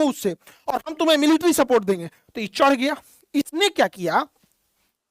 उससे, और हम तुम्हें मिलिट्री सपोर्ट देंगे। तो ये चढ़ गया। इसने क्या किया,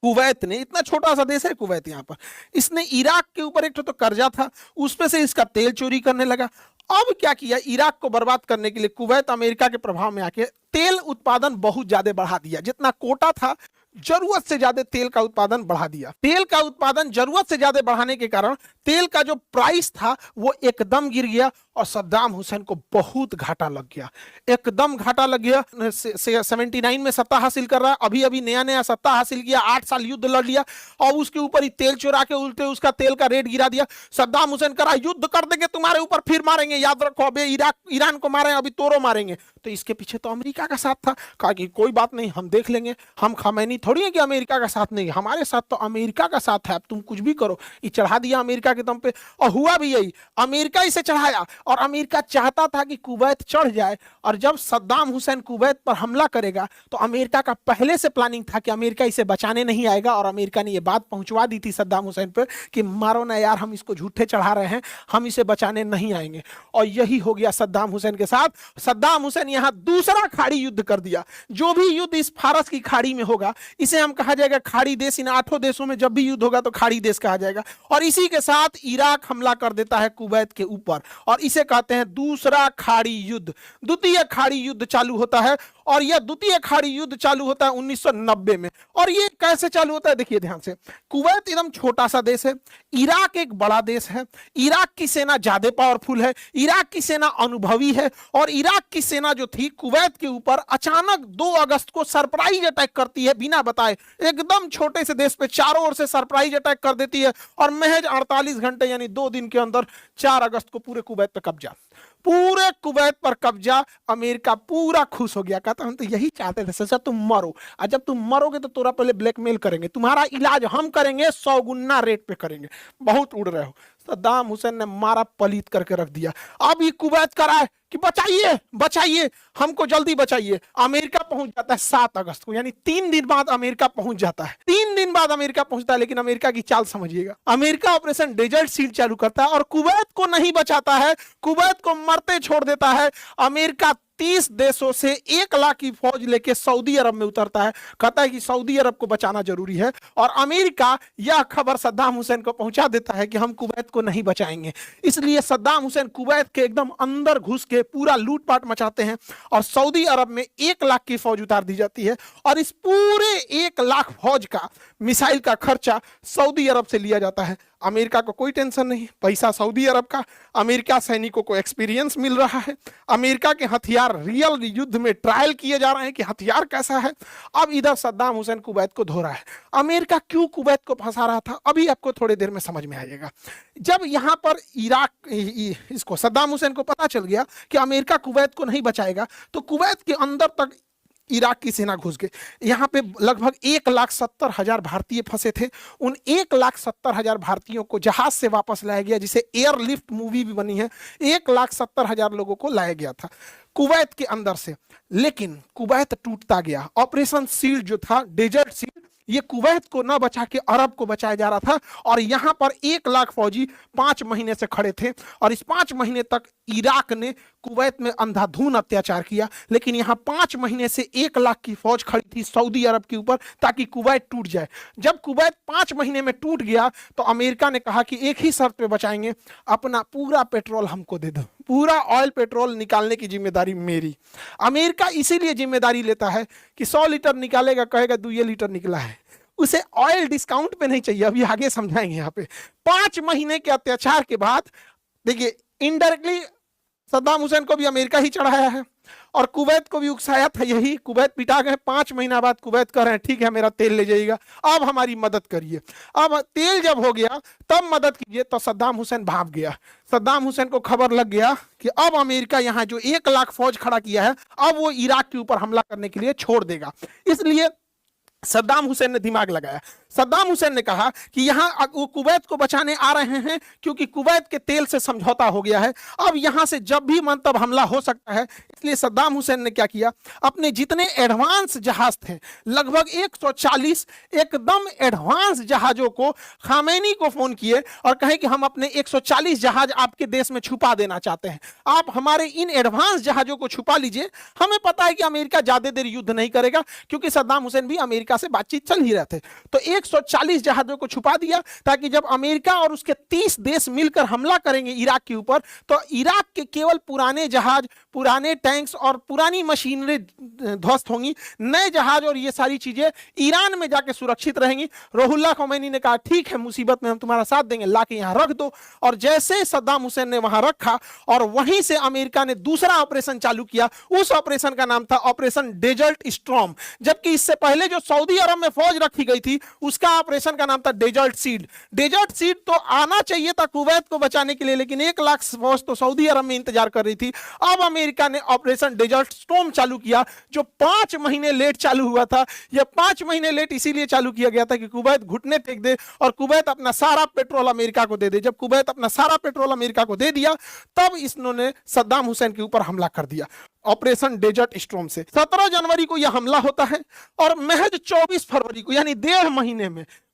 कुवैत ने, इतना छोटा सा देश है कुवैत, यहाँ पर इसने इराक के ऊपर एक तो कर्जा था, उसमें से इसका तेल चोरी करने लगा। अब क्या किया, इराक को बर्बाद करने के लिए कुवैत अमेरिका के प्रभाव में आके तेल उत्पादन बहुत ज्यादा बढ़ा दिया। जितना कोटा था जरूरत से ज्यादा तेल का उत्पादन बढ़ा दिया। तेल का उत्पादन जरूरत से ज्यादा बढ़ाने के कारण तेल का जो प्राइस था वो एकदम गिर गया और सद्दाम हुसैन को बहुत घाटा लग गया, एकदम घाटा लग गया। 79 में सत्ता हासिल कर रहा है, अभी अभी नया नया सत्ता हासिल किया, 8 साल युद्ध लड़ लिया और उसके ऊपर ही तेल चुरा के उल्टे उसका तेल का रेट गिरा दिया। सद्दाम हुसैन करा युद्ध कर देंगे तुम्हारे ऊपर, फिर मारेंगे, याद रखो, अभी ईरान को मारे, अभी तोरो मारेंगे। तो इसके पीछे तो अमेरिका का साथ था। कहा कि कोई बात नहीं, हम देख लेंगे, हम खमैनी थोड़ी है कि अमेरिका का साथ नहीं, हमारे साथ तो अमेरिका का साथ है, अब तुम कुछ भी करो। ये चढ़ा दिया अमेरिका के दम पे, और हुआ भी यही, अमेरिका इसे चढ़ाया। और अमेरिका चाहता था कि कुवैत चढ़ जाए, और जब सद्दाम हुसैन कुवैत पर हमला करेगा तो अमेरिका का पहले से प्लानिंग था कि अमेरिका इसे बचाने नहीं आएगा। और अमेरिका ने यह बात पहुंचवा दी थी सद्दाम हुसैन पर कि मारो ना यार, हम इसको झूठे चढ़ा रहे हैं, हम इसे बचाने नहीं आएंगे। और यही हो गया सद्दाम हुसैन के साथ। सद्दाम हुसैन यहां दूसरा खाड़ी युद्ध कर दिया। जो भी युद्ध इस फारस की खाड़ी में होगा इसे हम कहा जाएगा खाड़ी देश। इन 8 देशों में जब भी युद्ध होगा तो खाड़ी देश कहा जाएगा। और इसी के साथ इराक हमला कर देता है कुवैत के ऊपर, और इसे कहते हैं दूसरा खाड़ी युद्ध। द्वितीय खाड़ी युद्ध चालू होता है, और यह द्वितीय खाड़ी युद्ध चालू होता है 1990 में। और ये कैसे चालू होता है, देखिए ध्यान से। कुवैत एकदम छोटा सा देश है, इराक एक बड़ा देश है। इराक की सेना ज्यादा पावरफुल है, इराक की सेना अनुभवी है। और इराक की सेना जो थी कुवैत के ऊपर अचानक 2 अगस्त को सरप्राइज अटैक करती है, बिना बताए, एकदम छोटे से देश पे चारों ओर से सरप्राइज अटैक कर देती है। और महज 48 घंटे यानी 2 दिन के अंदर 4 अगस्त को पूरे कुवैत पर कब्जा, पूरे कुवैत पर कब्जा। अमेरिका पूरा खुश हो गया, कहता हम तो यही चाहते थे, सचा तुम मरो, और जब तुम मरोगे तो तोरा पहले ब्लैकमेल करेंगे, तुम्हारा इलाज हम करेंगे, 100 गुना रेट पे करेंगे, बहुत उड़ रहे हो। सद्दाम हुसैन ने मारा पलीत करके रख दिया। अब ये कुवैत कराए कि बचाइए बचाइए, हमको जल्दी बचाइए। अमेरिका पहुंच जाता है 7 अगस्त को, यानी 3 दिन बाद अमेरिका पहुंच जाता है। 3 दिन बाद अमेरिका पहुंचता है, लेकिन अमेरिका की चाल समझिएगा। अमेरिका ऑपरेशन डेजर्ट शील्ड चालू करता है और कुवैत को नहीं बचाता है, कुवैत को मरते छोड़ देता है। अमेरिका 30 देशों से 1 लाख की फौज लेके सऊदी अरब में उतरता है, कहता है कि सऊदी अरब को बचाना जरूरी है। और अमेरिका यह खबर सद्दाम हुसैन को पहुंचा देता है कि हम कुवैत को नहीं बचाएंगे। इसलिए सद्दाम हुसैन कुवैत के एकदम अंदर घुस के पूरा लूटपाट मचाते हैं, और सऊदी अरब में 1 लाख की फौज उतार दी जाती है। और इस पूरे 1 लाख फौज का मिसाइल का खर्चा सऊदी अरब से लिया जाता है। अमेरिका को कोई टेंशन नहीं, पैसा सऊदी अरब का, अमेरिका सैनिकों को एक्सपीरियंस मिल रहा है, अमेरिका के हथियार रियल युद्ध में ट्रायल किए जा रहे हैं कि हथियार कैसा है। अब इधर सद्दाम हुसैन कुवैत को धो रहा है। अमेरिका क्यों कुवैत को फंसा रहा था, अभी आपको थोड़ी देर में समझ में आएगा। जब यहां पर इराक इसको सद्दाम हुसैन को पता चल गया कि अमेरिका कुवैत को नहीं बचाएगा, तो कुवैत के अंदर तक इराक की सेना घुस गई। यहाँ पे लगभग 1,70,000 भारतीय फंसे थे। उन 1,70,000 भारतीयों को जहाज से वापस लाया गया, जिसे एयरलिफ्ट मूवी भी बनी है। 1,70,000 लोगों को लाया गया था कुवैत के अंदर से। लेकिन कुवैत टूटता गया। ऑपरेशन शील्ड जो था, डेजर्ट शील्ड, ये कुवैत को न बचा के अरब को बचाया जा रहा था। और यहां पर 1 लाख फौजी 5 महीने से खड़े थे, और इस 5 महीने तक इराक ने कुवैत में अंधाधुन अत्याचार किया। लेकिन यहां 5 महीने से 1 लाख की फौज खड़ी थी सऊदी अरब के ऊपर, ताकि कुवैत टूट जाए। जब कुवैत 5 महीने में टूट गया तो अमेरिका ने कहा कि एक ही शर्त पे बचाएंगे, अपना पूरा पेट्रोल हमको दे दो, पूरा ऑयल पेट्रोल निकालने की जिम्मेदारी मेरी। अमेरिका इसीलिए जिम्मेदारी लेता है कि 100 लीटर निकालेगा, कहेगा 2 लीटर निकला है, उसे ऑयल डिस्काउंट पे नहीं चाहिए। अभी आगे समझाएंगे। यहाँ पे 5 महीने के अत्याचार के बाद देखिए, इनडायरेक्टली सद्दाम हुसैन को भी अमेरिका ही चढ़ाया है और कुवैत को भी उकसाया था यही। कुवैत पिटा गए। 5 महीना बाद कुवैत कह रहे हैं ठीक है मेरा तेल ले जाइएगा, अब हमारी मदद करिए। अब तेल जब हो गया तब मदद कीजिए। तो सद्दाम हुसैन भाग गया। सद्दाम हुसैन को खबर लग गया कि अब अमेरिका यहाँ जो 1 लाख फौज खड़ा किया है, अब वो इराक के ऊपर हमला करने के लिए छोड़ देगा। इसलिए सद्दाम हुसैन ने दिमाग लगाया। सद्दाम हुसैन ने कहा कि यहां वो कुवैत को बचाने आ रहे हैं क्योंकि कुवैत के तेल से समझौता हो गया है, अब यहां से जब भी मन तब हमला हो सकता है। इसलिए सद्दाम हुसैन ने क्या किया, अपने जितने एडवांस जहाज थे लगभग 140 एकदम एडवांस जहाजों को खामेनी को फोन किए और कहे कि हम अपने 140 जहाज आपके देश में छुपा देना चाहते हैं, आप हमारे इन एडवांस जहाजों को छुपा लीजिए। हमें पता है कि अमेरिका ज्यादा देर युद्ध नहीं करेगा क्योंकि सद्दाम हुसैन भी अमेरिका से बातचीत चल ही रहे थे। तो 140 जहाजों को छुपा दिया ताकि जब अमेरिका और उसके 30 देश मिलकर हमला करेंगे इराक के ऊपर तो इराक के केवल पुराने जहाज, पुराने टैंक्स और पुरानी मशीनरी ध्वस्त होंगी, नए जहाज और ये सारी चीजें ईरान में जाके सुरक्षित रहेंगी। रुहुल्लाह खमैनी ने कहा ठीक है, मुसीबत में हम तुम्हारा साथ देंगे, लाके यहां रख दो। और जैसे सद्दाम हुसैन ने वहां रखा और वहीं से अमेरिका ने दूसरा ऑपरेशन चालू किया, उस ऑपरेशन का नाम था ऑपरेशन डेजर्ट स्टॉर्म। जबकि इससे पहले जो सऊदी अरब में फौज रखी गई थी उसका ऑपरेशन का नाम था डेजर्ट सीड। डेजर्ट सीड तो आना चाहिए था कुवैत को बचाने के लिए, लेकिन 1 लाख फौज तो सऊदी अरब में इंतजार कर रही थी। अब अमेरिका ने ऑपरेशन डेजर्ट स्टॉर्म चालू किया जो 5 महीने लेट चालू हुआ था। यह 5 महीने लेट इसीलिए चालू किया गया था कि कुवैत घुटने टेक दे और कुवैत अपना सारा पेट्रोल अमेरिका को दे दे। जब कुवैत अपना सारा पेट्रोल अमेरिका को दे दिया तब इन्होंने सद्दाम हुसैन के ऊपर हमला कर दिया ऑपरेशन डेजर्ट स्टॉर्म से। 17 जनवरी को यह हमला होता है और महज 24 फरवरी को यानी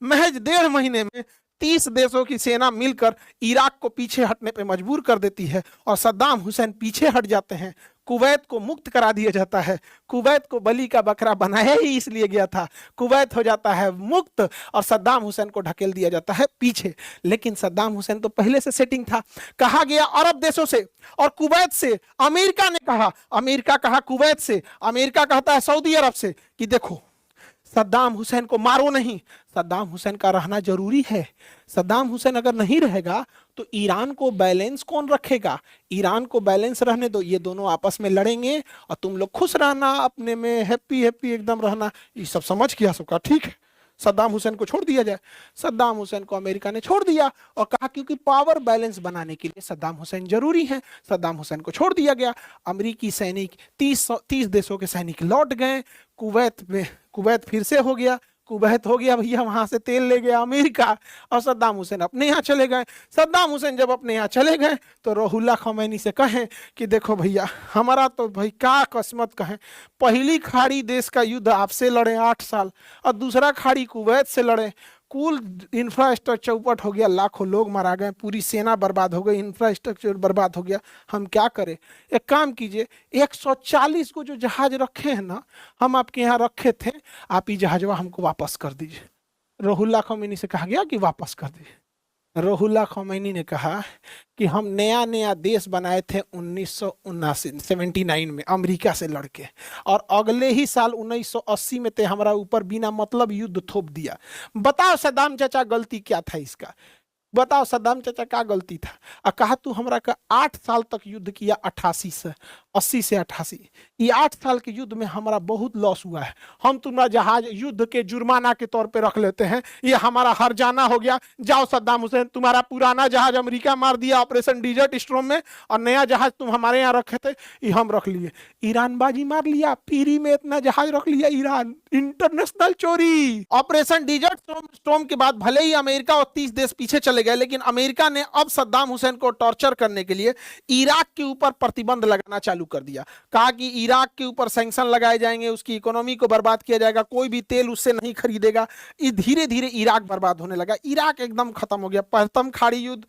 महज डेढ़ महीने में 30 देशों की सेना मिलकर इराक को पीछे हटने पर मजबूर कर देती है और सद्दाम हुसैन पीछे हट जाते हैं। कुवैत को मुक्त करा दिया जाता है। कुवैत को बलि का बकरा बनाया ही इसलिए गया था। कुवैत हो जाता है मुक्त और सद्दाम हुसैन को ढकेल दिया जाता है पीछे। लेकिन सद्दाम हुसैन तो पहले से सेटिंग था। कहा गया अरब देशों से और कुवैत से, अमेरिका ने कहा, अमेरिका कहा कुवैत से, अमेरिका कहता है सऊदी अरब से कि देखो सद्दाम हुसैन को मारो नहीं, सद्दाम हुसैन का रहना जरूरी है। सद्दाम हुसैन अगर नहीं रहेगा तो ईरान को बैलेंस कौन रखेगा? ईरान को बैलेंस रहने दो, ये दोनों आपस में लड़ेंगे और तुम लोग खुश रहना, अपने में हैप्पी एकदम रहना। ये सब समझ किया सबका, ठीक है, सद्दाम हुसैन को छोड़ दिया जाए। सद्दाम हुसैन को अमेरिका ने छोड़ दिया और कहा क्योंकि पावर बैलेंस बनाने के लिए सद्दाम हुसैन जरूरी है। सद्दाम हुसैन को छोड़ दिया गया। अमेरिकी सैनिक 30 देशों के सैनिक लौट गए। कुवैत फिर से हो गया, कुवैत हो गया भैया, वहां से तेल ले गया अमेरिका और सद्दाम हुसैन अपने यहाँ चले गए। सद्दाम हुसैन जब अपने यहाँ चले गए तो रुहुल्लाह खमैनी से कहें कि देखो भैया हमारा तो भाई क्या किस्मत कहें, पहली खाड़ी देश का युद्ध आपसे लड़े 8 साल और दूसरा खाड़ी कुवैत से लड़े, कुल इंफ्रास्ट्रक्चर चौपट हो गया, लाखों लोग मारा गए, पूरी सेना बर्बाद हो गई, इंफ्रास्ट्रक्चर बर्बाद हो गया, हम क्या करें? एक काम कीजिए, 140 को जो जहाज रखे हैं ना, हम आपके यहाँ रखे थे, आप ये जहाजवा हमको वापस कर दीजिए। रुहुल्लाह खमैनी से कहा गया कि वापस कर दीजिए। रुहुल्लाह खमैनी ने कहा कि हम नया देश बनाए थे 1979 में अमेरिका से लड़के, और अगले ही साल 1980 में ते हमारा ऊपर बिना मतलब युद्ध थोप दिया। बताओ सद्दाम चाचा गलती क्या था इसका? बताओ सद्दाम चाचा क्या गलती था? कहा तू हमरा का 8 साल तक युद्ध किया, 80 से 88, ये 8 साल के युद्ध में हमारा बहुत लॉस हुआ है, हम तुम्हारा जहाज युद्ध के जुर्माना के तौर पे रख लेते हैं, ये हमारा हर जाना हो गया। जाओ सद्दाम हुसैन, तुम्हारा पुराना जहाज अमेरिका मार दिया ऑपरेशन डेजर्ट स्टॉर्म में और नया जहाज तुम हमारे यहाँ रखे थे ये हम रख लिए। ईरान बाजी मार लिया, फ्री में इतना जहाज रख लिया ईरान, इंटरनेशनल चोरी। ऑपरेशन डेजर्ट स्टॉर्म के बाद भले ही अमेरिका और 30 देश पीछे चले गए, लेकिन अमेरिका ने अब सद्दाम हुसैन को टॉर्चर करने के लिए इराक के ऊपर प्रतिबंध लगाना चालू कर दिया। कहा कि इराक के ऊपर सैंक्शन लगाए जाएंगे, उसकी इकोनॉमी को बर्बाद किया जाएगा, कोई भी तेल उससे नहीं खरीदेगा। धीरे धीरे इराक बर्बाद होने लगा, इराक एकदम खत्म हो गया। प्रथम खाड़ी युद्ध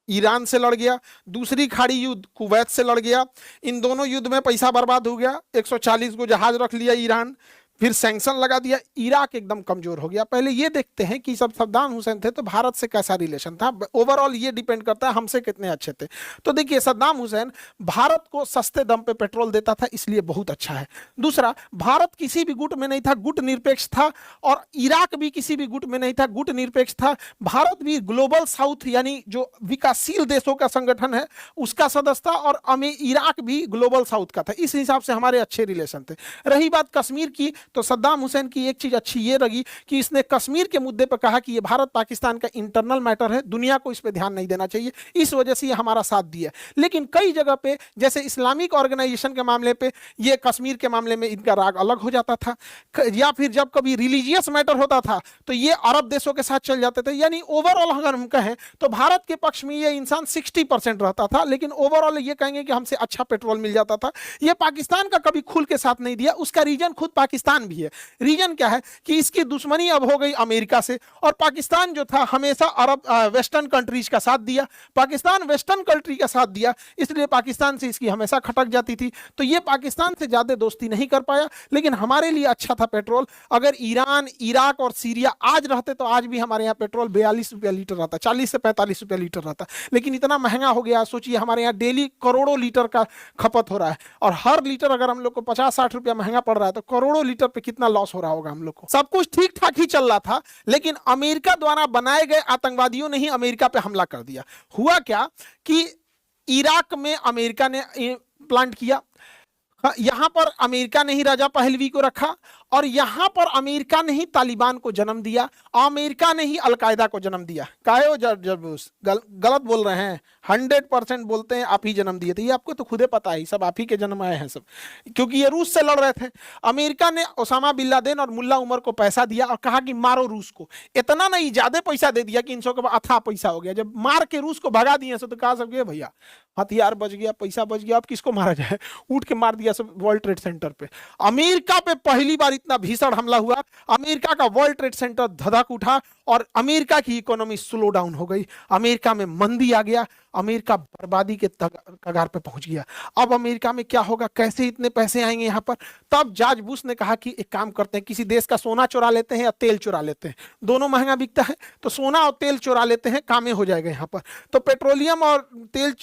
ईरान से लड़ गया, दूसरी खाड़ी युद्ध कुवैत से लड़ गया। इन दोनों युद्ध में पैसा बर्बाद हो गया, 140 को जहाज रख लिया ईरान, फिर सैंक्शन लगा दिया, इराक एकदम कमजोर हो गया। पहले ये देखते हैं कि सब सद्दाम हुसैन थे तो भारत से कैसा रिलेशन था। ओवरऑल ये डिपेंड करता है हमसे कितने अच्छे थे। तो देखिए सद्दाम हुसैन भारत को सस्ते दम पे पेट्रोल देता था, इसलिए बहुत अच्छा है। दूसरा, भारत किसी भी गुट में नहीं था, गुट निरपेक्ष था, और इराक भी किसी भी गुट में नहीं था, गुट निरपेक्ष था। भारत भी ग्लोबल साउथ यानी जो विकासशील देशों का संगठन है उसका सदस्य था, और इराक भी ग्लोबल साउथ का था। इस हिसाब से हमारे अच्छे रिलेशन थे। रही बात कश्मीर की, तो सद्दाम हुसैन की एक चीज अच्छी ये लगी कि इसने कश्मीर के मुद्दे पर कहा कि ये भारत पाकिस्तान का इंटरनल मैटर है, दुनिया को इस पर ध्यान नहीं देना चाहिए, इस वजह से ये हमारा साथ दिया। लेकिन कई जगह पे जैसे इस्लामिक ऑर्गेनाइजेशन के मामले पे ये कश्मीर के मामले में इनका राग अलग हो जाता था, या फिर जब कभी रिलीजियस मैटर होता था तो ये अरब देशों के साथ चल जाते थे। यानी ओवरऑल अगर हम कहें तो भारत के पक्ष में ये इंसान 60% रहता था, लेकिन ओवरऑल ये कहेंगे कि हमसे अच्छा पेट्रोल मिल जाता था। ये पाकिस्तान का कभी खुल के साथ नहीं दिया। उसका रीजन खुद पाकिस्तान भी है। रीजन क्या है कि इसकी दुश्मनी अब हो गई अमेरिका से, और पाकिस्तान जो था हमेशा अरब वेस्टर्न कंट्रीज का साथ दिया। पाकिस्तान वेस्टर्न कंट्री का साथ दिया, इसलिए पाकिस्तान से इसकी हमेशा खटक जाती थी। तो ये पाकिस्तान से ज्यादा दोस्ती नहीं कर पाया, लेकिन हमारे लिए अच्छा था पेट्रोल। अगर ईरान, इराक और सीरिया आज रहते तो आज भी हमारे यहाँ पेट्रोल 42 रुपया लीटर रहता, 40 से 45 रुपया लीटर रहता। लेकिन इतना महंगा हो गया, सोचिए हमारे यहाँ डेली करोड़ों लीटर का खपत हो रहा है, और हर लीटर अगर हम लोग को 50-60 रुपया महंगा पड़ रहा है तो करोड़ों लीटर पे कितना लॉस हो रहा होगा हम लोग को। सब कुछ ठीक ठाक ही चल रहा था, लेकिन अमेरिका द्वारा बनाए गए आतंकवादियों ने ही अमेरिका पे हमला कर दिया। हुआ क्या कि इराक में अमेरिका ने प्लांट किया, यहां पर अमेरिका ने ही राजा पहलवी को रखा, और यहां पर अमेरिका ने ही तालिबान को जन्म दिया, अमेरिका ने ही अलकायदा को जन्म दिया। काहे हो गलत बोल रहे हैं, 100% बोलते हैं आप ही जन्म दिए थे। ये आपको तो खुदे पता है, सब आप ही के जन्म आए हैं सब, क्योंकि ये रूस से लड़ रहे थे। अमेरिका ने ओसामा बिन लादेन और मुल्ला उमर को पैसा दिया और कहा कि मारो रूस को। इतना नहीं, ज्यादा पैसा दे दिया कि इन सबके अथाह पैसा हो गया। जब मार के रूस को भगा दिए तो कहा सब भैया हथियार बच गया, पैसा बच गया, अब किसको मारा जाए, उठ के मार दिया सब वर्ल्ड ट्रेड सेंटर पे। अमेरिका पे पहली बार इतना भीषण हमला हुआ, अमेरिका का वर्ल्ड ट्रेड सेंटर धधक उठा और अमेरिका की इकोनॉमी स्लो डाउन हो गई, अमेरिका में मंदी आ गया, अमेरिका बर्बादी के कगार पे पहुंच गया। अब अमेरिका में क्या होगा, कैसे इतने पैसे आएंगे यहाँ पर। तब जॉर्ज बुश ने कहा कि एक काम करते हैं, किसी देश का सोना चुरा लेते हैं या तेल चुरा लेते हैं, दोनों महंगा बिकता है, तो सोना और तेल चुरा लेते हैं, कामें हो जाएगा यहाँ पर। तो पेट्रोलियम और तेल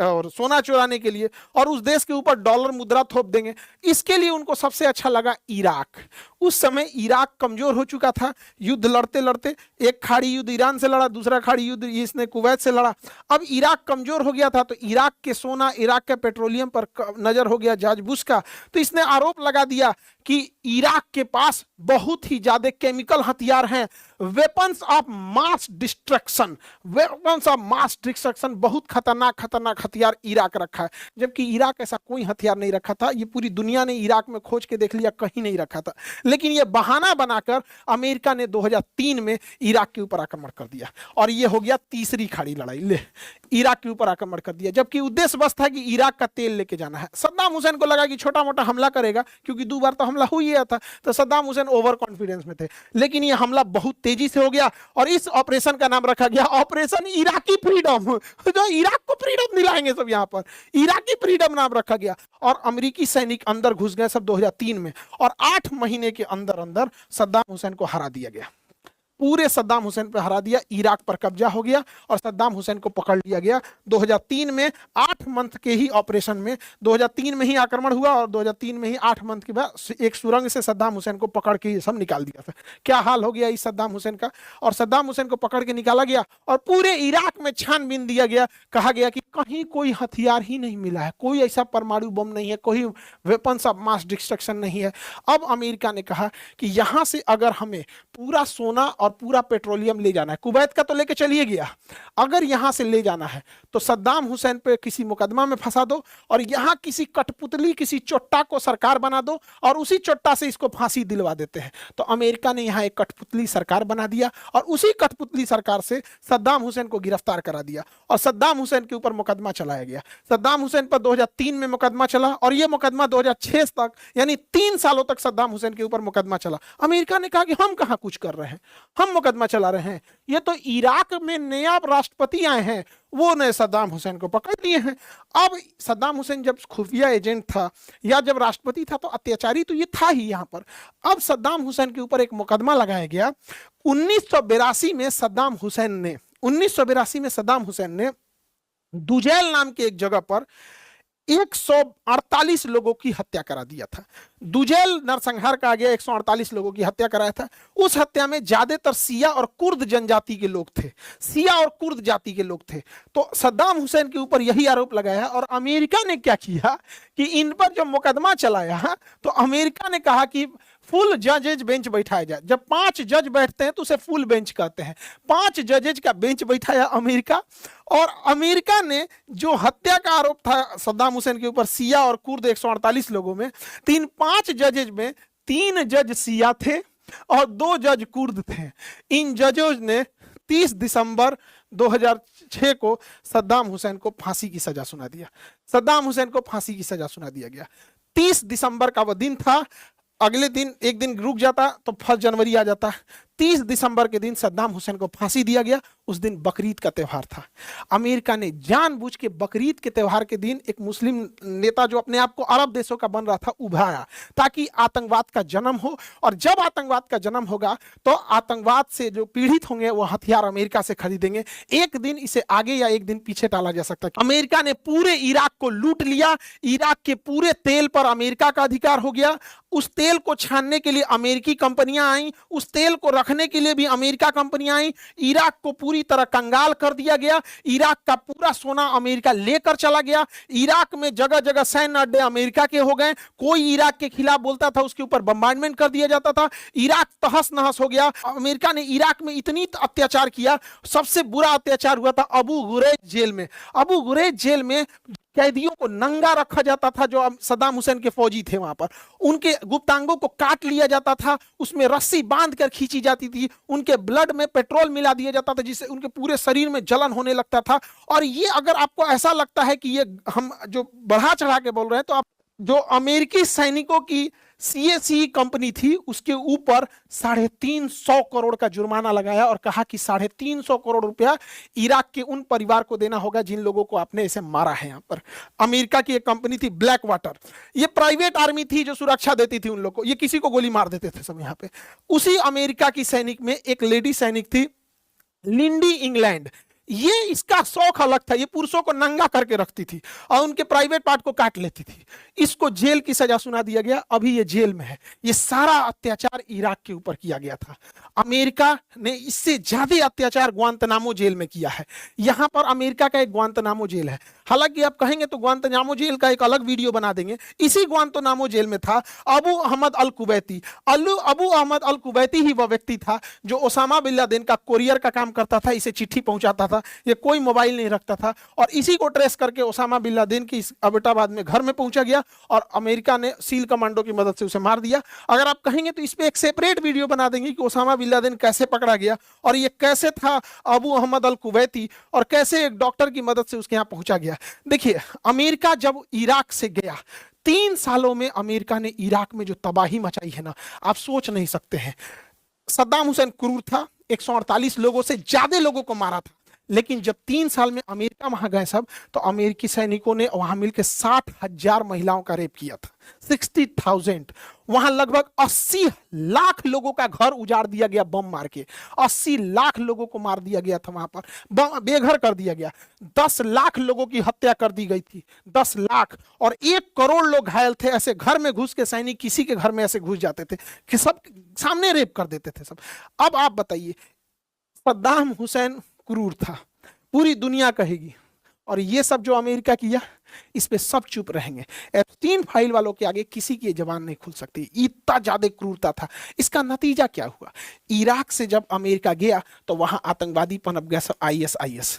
और सोना चुराने के लिए और उस देश के ऊपर डॉलर मुद्रा थोप देंगे। इसके लिए उनको सबसे अच्छा लगा इराक। उस समय इराक कमजोर हो चुका था, युद्ध लड़ते लड़ते, एक खाड़ी युद्ध ईरान से लड़ा, दूसरा खाड़ी युद्ध इसने कुवैत से लड़ा। अब इराक कमजोर हो गया था, तो इराक के सोना, इराक के पेट्रोलियम पर नजर हो गया जॉर्ज बुश का। तो इसने आरोप लगा दिया कि इराक के पास बहुत ही ज्यादा केमिकल हथियार हैं, weapons of mass destruction, weapons of mass destruction, बहुत खतरनाक खतरनाक हथियार इराक रखा है। जबकि इराक ऐसा कोई हथियार नहीं रखा था, ये पूरी दुनिया ने इराक में खोज के देख लिया, कहीं नहीं रखा था। लेकिन ये बहाना बनाकर अमेरिका ने 2003 में इराक के ऊपर आक्रमण कर दिया, और ये हो गया तीसरी खाड़ी लड़ाई, ले इराक के ऊपर आक्रमण कर दिया। जबकि उद्देश्य बस था कि इराक का तेल लेके जाना है। सद्दाम हुसैन को लगा कि छोटा मोटा हमला करेगा, क्योंकि 2 बार तो हमला हो ही गया था, तो सद्दाम हुसैन ओवर कॉन्फिडेंस में थे। लेकिन ये हमला बहुत तेजी से हो गया, और इस ऑपरेशन का नाम रखा गया ऑपरेशन इराकी फ्रीडम, जो इराक को फ्रीडम दिलाएंगे सब, यहाँ पर इराकी फ्रीडम नाम रखा गया। और अमेरिकी सैनिक अंदर घुस गए सब 2003 में, और 8 महीने के अंदर अंदर सद्दाम हुसैन को हरा दिया गया, पूरे सद्दाम हुसैन पर हरा दिया, इराक पर कब्जा हो गया और सद्दाम हुसैन को पकड़ लिया गया। 2003 में 8 मंथ के ही ऑपरेशन में 2003 में ही आक्रमण हुआ, और 2003 में ही 8 मंथ के बाद एक सुरंग से सद्दाम हुसैन को पकड़ के सब निकाल दिया था। क्या हाल हो गया इस सद्दाम हुसैन का। और सद्दाम हुसैन को पकड़ के निकाला गया और पूरे इराक में छानबीन दिया गया। कहा गया कि कहीं कोई हथियार ही नहीं मिला है, कोई ऐसा परमाणु बम नहीं है, कोई वेपन्स ऑफ मास डिस्ट्रक्शन नहीं है। अब अमेरिका ने कहा कि यहां से अगर हमें पूरा सोना और पूरा पेट्रोलियम ले जाना है, कुवैत का तो लेके चलिए गया, अगर यहां से ले जाना है तो सद्दाम हुसैन पे किसी मुकदमा में फंसा दो, और यहां किसी कठपुतली, किसी चोट्टा को सरकार बना दो, और उसी चोट्टा से इसको फांसी दिलवा देते हैं। तो अमेरिका ने यहां एक कठपुतली सरकार बना दिया, और उसी कठपुतली सरकार से सद्दाम हुसैन को गिरफ्तार करा दिया, और सद्दाम हुसैन के ऊपर मुकदमा चलाया गया। सद्दाम हुसैन पर 2003 में मुकदमा चला, और यह मुकदमा 2006 तक, यानी 3 सालों तक सद्दाम हुसैन के ऊपर मुकदमा चला। अमेरिका ने कहा कि हम कहां कुछ कर रहे हैं, हम मुकदमा चला रहे हैं, ये तो इराक में नया राष्ट्रपति आए हैं, वो ने सद्दाम हुसैन को पकड़ लिए हैं। अब सद्दाम हुसैन जब खुफिया एजेंट था या जब राष्ट्रपति था तो अत्याचारी तो ये था ही यहाँ पर। अब सद्दाम हुसैन के ऊपर एक मुकदमा लगाया गया। 1982 में सद्दाम हुसैन ने दुजैल नाम के एक जगह पर 148 लोगों की हत्या करा दिया था। दुजैल नरसंहार कहा गया, 148 लोगों की हत्या कराया था। उस हत्या में ज्यादातर सिया और कुर्द जनजाति के लोग थे, सिया और कुर्द जाति के लोग थे। तो सद्दाम हुसैन के ऊपर यही आरोप लगाया, और अमेरिका ने क्या किया कि इन पर जब मुकदमा चलाया तो अमेरिका ने कहा कि फुल जजेज बेंच बैठाया जाए। जब 5 जज बैठते हैं तो उसे फुल बेंच कहते हैं। 5 जजेज का बेंच बैठाया अमेरिका, और अमेरिका ने जो हत्या का आरोप था सद्दाम हुसैन के ऊपर, सिया और कुर्द 148 लोगों में, 5 जजेज में 3 जज सिया थे और 2 जज कुर्द थे। इन जजों ने 30 दिसंबर 2006 को सद्दाम हुसैन को फांसी की सजा सुना दिया। सद्दाम हुसैन को फांसी की सजा सुना दिया गया। 30 दिसंबर का वह दिन था। अगले दिन एक दिन रुक जाता तो 1 जनवरी आ जाता। 30 दिसंबर के दिन सद्दाम हुसैन को फांसी दिया गया। उस दिन बकरीद का त्यौहार था। अमेरिका ने जानबूझ के बकरीद के त्यौहार के दिन एक मुस्लिम नेता जो अपने आप को अरब देशों का बन रहा था उभारा, ताकि आतंकवाद का जन्म हो। और जब आतंकवाद का जन्म होगा तो आतंकवाद से जो पीड़ित होंगे वो हथियार अमेरिका से खरीदेंगे। एक दिन इसे आगे या एक दिन पीछे टाला जा सकता है। अमेरिका ने पूरे इराक को लूट लिया। इराक के पूरे तेल पर अमेरिका का अधिकार हो गया। उस तेल को छानने के लिए अमेरिकी कंपनियां आई, उस तेल को रखने के लिए भी अमेरिका कंपनियां आई। इराक को पूरी तरह कंगाल कर दिया गया। इराक का पूरा सोना अमेरिका लेकर चला गया। इराक में जगह जगह सैन्य अड्डे अमेरिका के हो गए। कोई इराक के खिलाफ बोलता था उसके ऊपर बम्बार्डमेंट कर दिया जाता था। इराक तहस नहस हो गया। अमेरिका ने इराक में इतनी अत्याचार किया, सबसे बुरा अत्याचार हुआ था अबू गुरैज जेल में। अबू गुरैज जेल में कैदियों को नंगा रखा जाता था। जो सद्दाम हुसैन के फौजी थे वहां पर, उनके गुप्तांगों को काट लिया जाता था, उसमें रस्सी बांध कर खींची जाती थी, उनके ब्लड में पेट्रोल मिला दिया जाता था जिससे उनके पूरे शरीर में जलन होने लगता था। और ये अगर आपको ऐसा लगता है कि ये हम जो बढ़ा चढ़ा के बोल रहे हैं, तो आप जो अमेरिकी सैनिकों की सीएसी कंपनी थी उसके ऊपर 350 करोड़ का जुर्माना लगाया और कहा कि 350 करोड़ रुपया इराक के उन परिवार को देना होगा जिन लोगों को आपने इसे मारा है। यहां पर अमेरिका की एक कंपनी थी ब्लैक वाटर, ये प्राइवेट आर्मी थी जो सुरक्षा देती थी उन लोगों को, ये किसी को गोली मार देते थे सब यहां पे। उसी अमेरिका की सैनिक में एक लेडी सैनिक थी लिंडी इंग्लैंड। ये इसका शौक अलग था, ये पुरुषों को नंगा करके रखती थी और उनके प्राइवेट पार्ट को काट लेती थी। इसको जेल की सजा सुना दिया गया, अभी ये जेल में है। ये सारा अत्याचार इराक के ऊपर किया गया था। अमेरिका ने इससे ज्यादा अत्याचार ग्वांतनामो जेल में किया है। यहां पर अमेरिका का एक ग्वांतनामो जेल है। हालांकि आप कहेंगे तो ग्वांतनामो जेल का एक अलग वीडियो बना देंगे। इसी ग्वांतनामो जेल में था अबू अहमद अल कुवैती। अबू अहमद अल कुवैती ही वह व्यक्ति था जो ओसामा बिन लादेन का कोरियर का काम करता था, इसे चिट्ठी पहुंचाता था। ये कोई मोबाइल नहीं रखता था और इसी को ट्रेस करके ओसामा बिन लादेन की अबोटाबाद में घर में पहुंचा गया और अमेरिका ने सील कमांडो की मदद से उसे मार दिया। अगर आप कहेंगे तो इस पे एक सेपरेट वीडियो बना देंगे कि ओसामा बिन लादेन कैसे पकड़ा गया और ये कैसे था अबू अहमद अल कुवैती और कैसे एक डॉक्टर की मदद से उसके यहां पहुंचा गया। देखिए, अमेरिका जब इराक से गया, 3 सालों में अमेरिका ने इराक में जो तबाही मचाई है ना, आप सोच नहीं सकते हैं। सद्दाम हुसैन क्रूर था, 148 लोगों से ज्यादा लोगों को मारा था। लेकिन जब 3 साल में अमेरिका वहां गए सब, तो अमेरिकी सैनिकों ने वहां मिलकर 60,000 महिलाओं का रेप किया था। 60,000। वहां लगभग 80 लाख लोगों का घर उजाड़ दिया गया बम मार के। 80 लाख लोगों को मार दिया गया था वहां पर, बेघर कर दिया गया। 10 लाख लोगों की हत्या कर दी गई थी। 10 लाख और 1 करोड़ लोग घायल थे। ऐसे घर में घुस के सैनिक किसी के घर में ऐसे घुस जाते थे कि सब सामने रेप कर देते थे सब। अब आप बताइए, सद्दाम हुसैन क्रूर था, पूरी दुनिया कहेगी, और ये सब जो अमेरिका किया इस पे सब चुप रहेंगे। एप्स्टीन फाइल वालों के आगे किसी की जबान नहीं खुल सकती, इतना ज्यादा क्रूरता था। इसका नतीजा क्या हुआ? इराक से जब अमेरिका गया तो वहां आतंकवादी पनप गया, सब ISIS।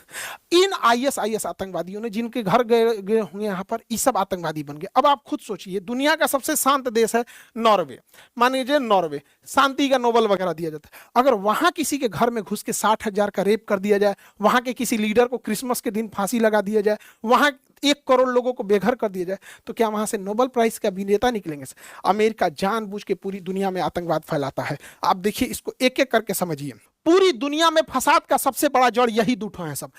इन ISIS आतंकवादियों ने जिनके घर गए होंगे यहाँ पर, ये सब आतंकवादी बन गए। अब आप खुद सोचिए, दुनिया का सबसे शांत देश है नॉर्वे, मान लीजिए नॉर्वे, शांति का नोबेल वगैरह दिया जाता है। अगर वहां किसी के घर में घुस के 60,000 का रेप कर दिया जाए, वहां के किसी लीडर को क्रिसमस के दिन फांसी लगा दिया जाए, वहां 1 करोड़ लोगों को बेघर कर दिया जाए, तो क्या वहां से नोबेल प्राइज का विजेता निकलेंगे? अमेरिका जानबूझ के पूरी दुनिया में आतंकवाद फैलाता है। आप देखिए, इसको एक एक करके समझिए। पूरी दुनिया में फसाद का सबसे बड़ा जड़ यही 2 हैं सब।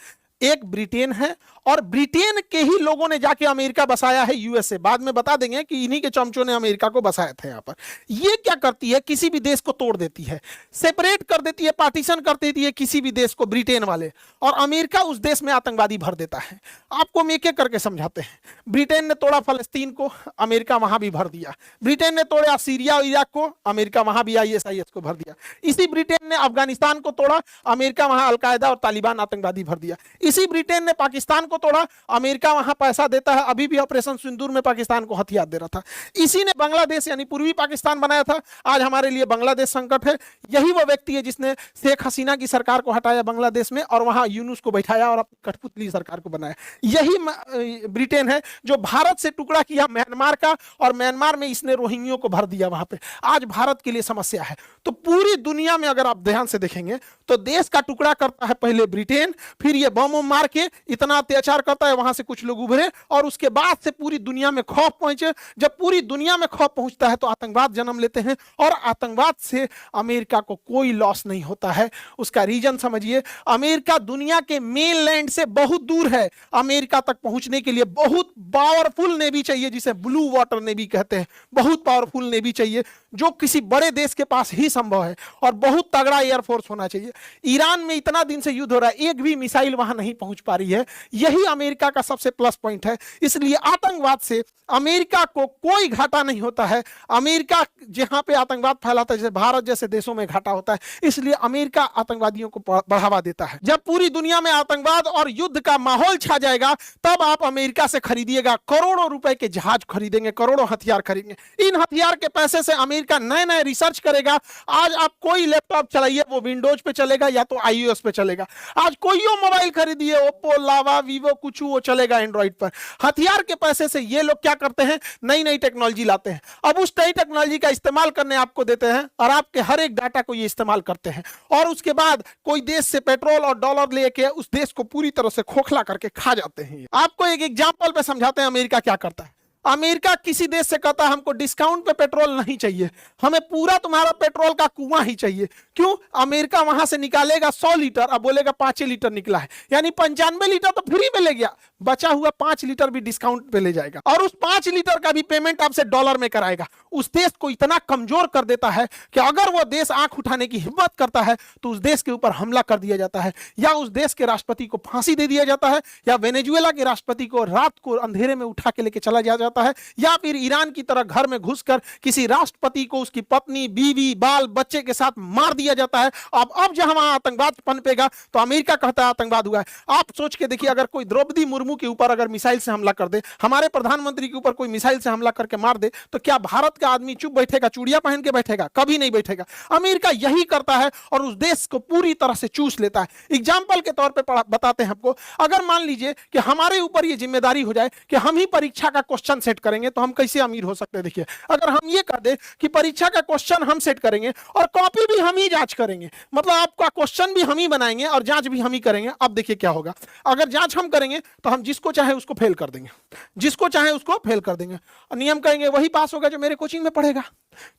एक ब्रिटेन है, और ब्रिटेन के ही लोगों ने जाके अमेरिका बसाया है USA। बाद में बता देंगे कि इन्हीं के चमचों ने अमेरिका को बसाया था यहाँ पर। ये क्या करती है? किसी भी देश को तोड़ देती है, सेपरेट कर देती है, पार्टीशन कर देती है किसी भी देश को, ब्रिटेन वाले, और अमेरिका उस देश में आतंकवादी भर देता है। आपको हम एक एक करके समझाते हैं। ब्रिटेन ने तोड़ा फलस्तीन को, अमेरिका वहां भी भर दिया। ब्रिटेन ने तोड़ा सीरिया और इराक को, अमेरिका वहां भी ISIS को भर दिया। इसी ब्रिटेन ने अफगानिस्तान को तोड़ा, अमेरिका वहां अलकायदा और तालिबान आतंकवादी भर दिया। इसी ब्रिटेन ने पाकिस्तान को तोड़ा, अमेरिका वहां पैसा देता है, अभी भी ऑपरेशन सिंदूर में पाकिस्तान को हथियार दे रहा था। इसी ने बांग्लादेश यानी पूर्वी पाकिस्तान बनाया था, आज हमारे लिए बांग्लादेश संकट है। यही वो व्यक्ति है जिसने शेख हसीना की सरकार को हटाया बांग्लादेश में और वहां यूनुस को बैठाया और अपनी कठपुतली सरकार को बनाया। यही ब्रिटेन है जो भारत से टुकड़ा किया म्यांमार का, और म्यांमार में इसने रोहिंग्यों को भर दिया वहां पे। आज भारत के लिए समस्या है। तो पूरी दुनिया में अगर आप ध्यान से देखेंगे तो देश का टुकड़ा करता है पहले ब्रिटेन, फिर ये बम मार के इतना अत्याचार करता है, वहां से कुछ लोग उभरे और उसके बाद से पूरी दुनिया में खौफ पहुंचे। जब पूरी दुनिया में खौफ पहुंचता है तो आतंकवाद जन्म लेते हैं, और आतंकवाद से अमेरिका को कोई लॉस नहीं होता है। उसका रीजन समझिए, अमेरिका दुनिया के मेनलैंड से बहुत दूर है। अमेरिका तक पहुंचने के लिए बहुत पावरफुल नेवी चाहिए, जिसे ब्लू वाटर नेवी कहते हैं। बहुत पावरफुल नेवी चाहिए जो किसी बड़े देश के पास ही संभव है, और बहुत तगड़ा एयरफोर्स होना चाहिए। ईरान में इतना दिन से युद्ध हो रहा है, एक भी मिसाइल वहां नहीं पहुंच पा रही है। यही अमेरिका का सबसे प्लस पॉइंट है। इसलिए आतंकवाद से अमेरिका को कोई घाटा नहीं होता है। अमेरिका जहां पे आतंकवाद फैलाता है, जैसे भारत जैसे देशों में घाटा होता है, इसलिए अमेरिका आतंकवादियों को बढ़ावा देता है। जब पूरी दुनिया में आतंकवाद और युद्ध का माहौल छा जाएगा, तब आप अमेरिका से खरीदिएगा, करोड़ों रुपए के जहाज खरीदेंगे, करोड़ों हथियार खरीदेंगे। इन हथियार के पैसे से अमेरिका नए नए रिसर्च करेगा। आज आप कोई लैपटॉप चलाइए, वो विंडोज पे चलेगा या तो आईओएस पे चलेगा। आज कोई मोबाइल खरीदिए, ओप्पो, लावा, वीवो, कुछ वो चलेगा एंड्रॉइड पर। हथियार के पैसे से ये लोग क्या करते हैं, नई नई टेक्नोलॉजी लाते हैं। अब उस नई टेक्नोलॉजी का इस्तेमाल करने आपको देते हैं, और आपके हर एक डाटा को ये इस्तेमाल करते हैं, और उसके बाद कोई देश से पेट्रोल और डॉलर लेके उस देश को पूरी तरह से खोखला करके खा जाते हैं। आपको एक एग्जांपल पे समझाते हैं अमेरिका क्या करता है। अमेरिका किसी देश से कहता है हमको डिस्काउंट पे पेट्रोल नहीं चाहिए, हमें पूरा तुम्हारा पेट्रोल का कुआं ही चाहिए। क्यों? अमेरिका वहां से निकालेगा 100 लीटर, अब बोलेगा 5 लीटर निकला है, यानी 95 लीटर तो फ्री में ले गया, बचा हुआ 5 लीटर भी डिस्काउंट पे ले जाएगा, और उस 5 लीटर का भी पेमेंट आपसे डॉलर में कराएगा। उस देश को इतना कमजोर कर देता है कि अगर वो देश आंख उठाने की हिम्मत करता है तो उस देश के ऊपर हमला कर दिया जाता है, या उस देश के राष्ट्रपति को फांसी दे दिया जाता है, या वेनेजुएला के राष्ट्रपति को रात को अंधेरे में उठा के लेके चला जाता है, या फिर ईरान की तरह घर में घुसकर किसी राष्ट्रपति को उसकी पत्नी, बीवी, बाल बच्चे के साथ मार दिया जाता है। अब जहां वहां आतंकवाद पनपेगा तो अमेरिका कहता है आतंकवाद हुआ है। आप सोच के देखिए, अगर कोई द्रौपदी मुर्मू के ऊपर अगर मिसाइल से हमला कर दे, हमारे प्रधानमंत्री के ऊपर कोई मिसाइल से हमला करके मार दे, तो क्या भारत का आदमी चुप बैठेगा, चूड़ियां पहन के बैठेगा? कभी नहीं बैठेगा। अमेरिका यही करता है और उस देश को पूरी तरह से चूस लेता है। एग्जाम्पल के तौर पर बताते हैं आपको, अगर मान लीजिए कि हमारे ऊपर यह जिम्मेदारी हो जाए कि हम ही परीक्षा का क्वेश्चन सेट करेंगे, तो हम कैसे अमीर हो सकते हैं? देखिए, अगर हम ये कह दे कि परीक्षा का क्वेश्चन हम सेट करेंगे और कॉपी भी हम ही जांच करेंगे, मतलब आपका क्वेश्चन भी हम ही बनाएंगे और जांच भी हम ही करेंगे, अब देखिए क्या होगा। अगर जांच हम करेंगे तो हम जिसको चाहे उसको फेल कर देंगे, जिसको चाहे उसको फेल कर देंगे। नियम कहेंगे वही पास होगा जो मेरे कोचिंग में पढ़ेगा,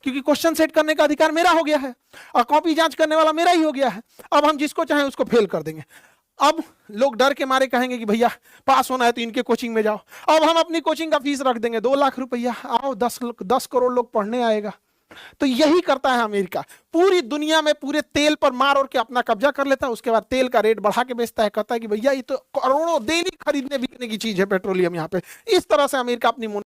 क्योंकि क्वेश्चन सेट करने का अधिकार मेरा हो गया है और कॉपी जांच करने वाला मेरा ही हो गया है। अब हम जिसको चाहे उसको फेल कर देंगे। अब लोग डर के मारे कहेंगे कि भैया पास होना है तो इनके कोचिंग में जाओ। अब हम अपनी कोचिंग का फीस रख देंगे 2 लाख रुपया, आओ 10 करोड़ लोग पढ़ने आएगा। तो यही करता है अमेरिका, पूरी दुनिया में पूरे तेल पर मार और के अपना कब्जा कर लेता है। उसके बाद तेल का रेट बढ़ा के बेचता है, कहता है कि भैया ये तो करोड़ों डेली खरीदने बिकने की चीज है पेट्रोलियम यहाँ पे। इस तरह से अमेरिका अपनी